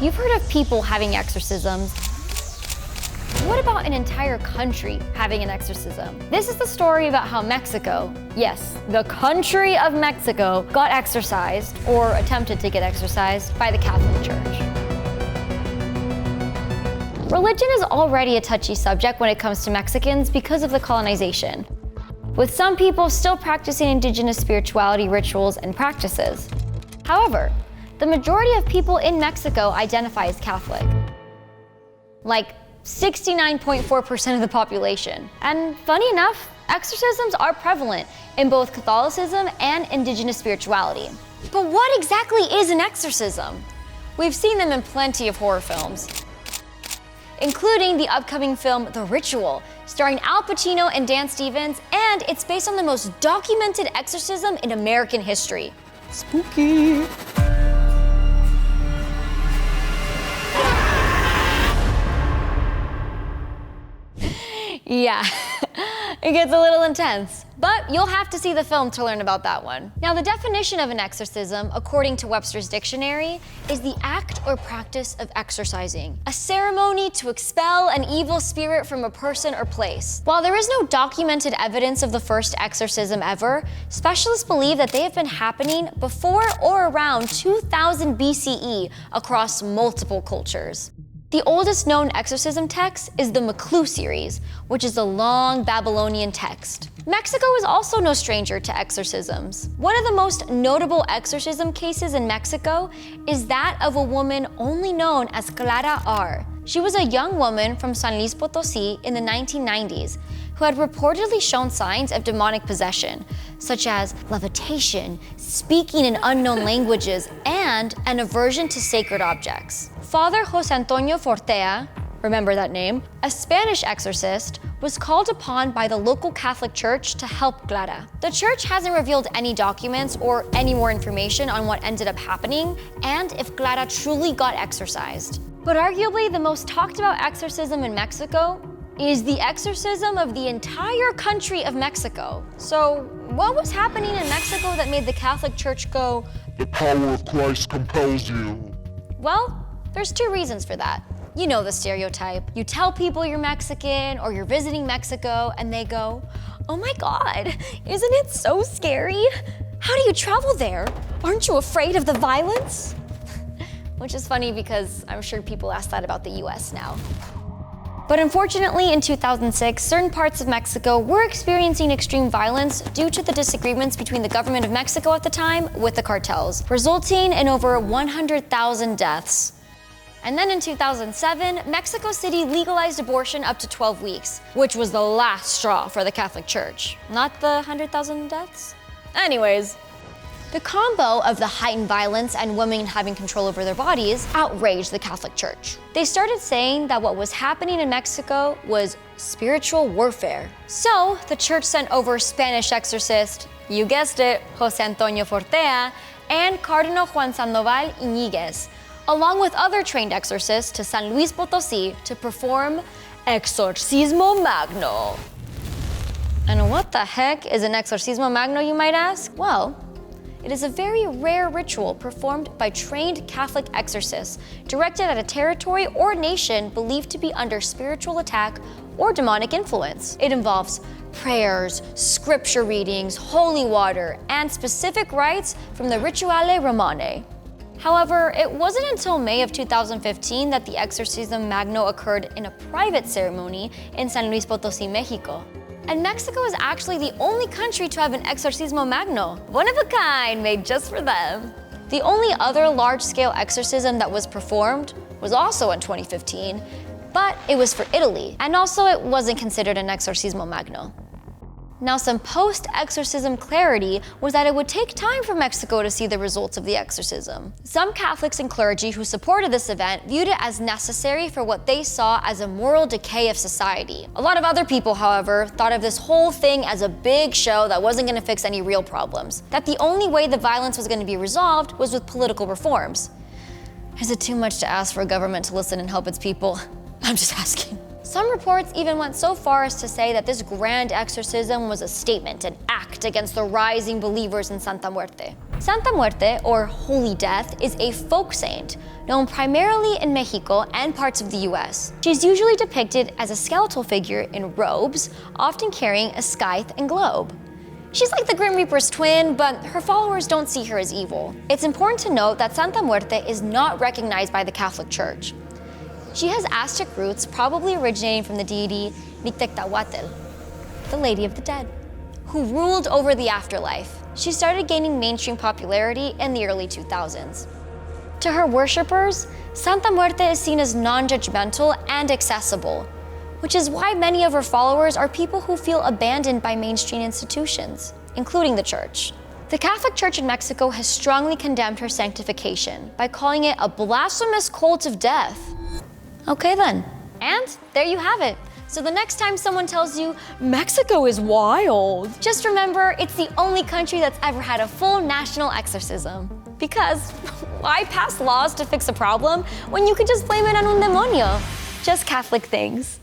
You've heard of people having exorcisms. What about an entire country having an exorcism? This is the story about how Mexico, yes, the country of Mexico, got exorcised, or attempted to get exorcised, by the Catholic Church. Religion is already a touchy subject when it comes to Mexicans because of the colonization, with some people still practicing indigenous spirituality rituals and practices. However, the majority of people in Mexico identify as Catholic. Like 69.4% of the population. And funny enough, exorcisms are prevalent in both Catholicism and indigenous spirituality. But what exactly is an exorcism? We've seen them in plenty of horror films, including the upcoming film The Ritual, starring Al Pacino and Dan Stevens, and it's based on the most documented exorcism in American history. Spooky. Yeah, it gets a little intense, but you'll have to see the film to learn about that one. Now, the definition of an exorcism, according to Webster's dictionary, is the act or practice of exorcising, a ceremony to expel an evil spirit from a person or place. While there is no documented evidence of the first exorcism ever, specialists believe that they have been happening before or around 2000 BCE across multiple cultures. The oldest known exorcism text is the Magno series, which is a long Babylonian text. Mexico is also no stranger to exorcisms. One of the most notable exorcism cases in Mexico is that of a woman only known as Clara R. She was a young woman from San Luis Potosí in the 1990s who had reportedly shown signs of demonic possession, such as levitation, speaking in unknown languages, and an aversion to sacred objects. Father José Antonio Fortea, remember that name, a Spanish exorcist, was called upon by the local Catholic Church to help Clara. The church hasn't revealed any documents or any more information on what ended up happening and if Clara truly got exorcised. But arguably the most talked about exorcism in Mexico is the exorcism of the entire country of Mexico. So what was happening in Mexico that made the Catholic Church go, "The power of Christ compels you"? Well, there's two reasons for that. You know the stereotype. You tell people you're Mexican or you're visiting Mexico and they go, "Oh my God, isn't it so scary? How do you travel there? Aren't you afraid of the violence?" Which is funny because I'm sure people ask that about the US now. But unfortunately, in 2006, certain parts of Mexico were experiencing extreme violence due to the disagreements between the government of Mexico at the time with the cartels, resulting in over 100,000 deaths. And then in 2007, Mexico City legalized abortion up to 12 weeks, which was the last straw for the Catholic Church. Not the 100,000 deaths? Anyways, the combo of the heightened violence and women having control over their bodies outraged the Catholic Church. They started saying that what was happening in Mexico was spiritual warfare. So the church sent over Spanish exorcist, you guessed it, José Antonio Fortea, and Cardinal Juan Sandoval Iñiguez, along with other trained exorcists, to San Luis Potosí to perform Exorcismo Magno. And what the heck is an Exorcismo Magno, you might ask? Well, it is a very rare ritual performed by trained Catholic exorcists directed at a territory or nation believed to be under spiritual attack or demonic influence. It involves prayers, scripture readings, holy water, and specific rites from the Rituale Romane. However, it wasn't until May of 2015 that the Exorcism Magno occurred in a private ceremony in San Luis Potosí, Mexico. And Mexico is actually the only country to have an Exorcismo Magno, one of a kind, made just for them. The only other large-scale exorcism that was performed was also in 2015, but it was for Italy, and also it wasn't considered an Exorcismo Magno. Now, some post-exorcism clarity was that it would take time for Mexico to see the results of the exorcism. Some Catholics and clergy who supported this event viewed it as necessary for what they saw as a moral decay of society. A lot of other people, however, thought of this whole thing as a big show that wasn't going to fix any real problems, that the only way the violence was going to be resolved was with political reforms. Is it too much to ask for a government to listen and help its people? I'm just asking. Some reports even went so far as to say that this grand exorcism was a statement, an act against the rising believers in Santa Muerte. Santa Muerte, or Holy Death, is a folk saint, known primarily in Mexico and parts of the US. She's usually depicted as a skeletal figure in robes, often carrying a scythe and globe. She's like the Grim Reaper's twin, but her followers don't see her as evil. It's important to note that Santa Muerte is not recognized by the Catholic Church. She has Aztec roots, probably originating from the deity Mictectahuatl, the Lady of the Dead, who ruled over the afterlife. She started gaining mainstream popularity in the early 2000s. To her worshippers, Santa Muerte is seen as non-judgmental and accessible, which is why many of her followers are people who feel abandoned by mainstream institutions, including the church. The Catholic Church in Mexico has strongly condemned her sanctification by calling it a blasphemous cult of death. Okay then, and there you have it. So the next time someone tells you, Mexico is wild, just remember it's the only country that's ever had a full national exorcism. Because why pass laws to fix a problem when you can just blame it on un demonio? Just Catholic things.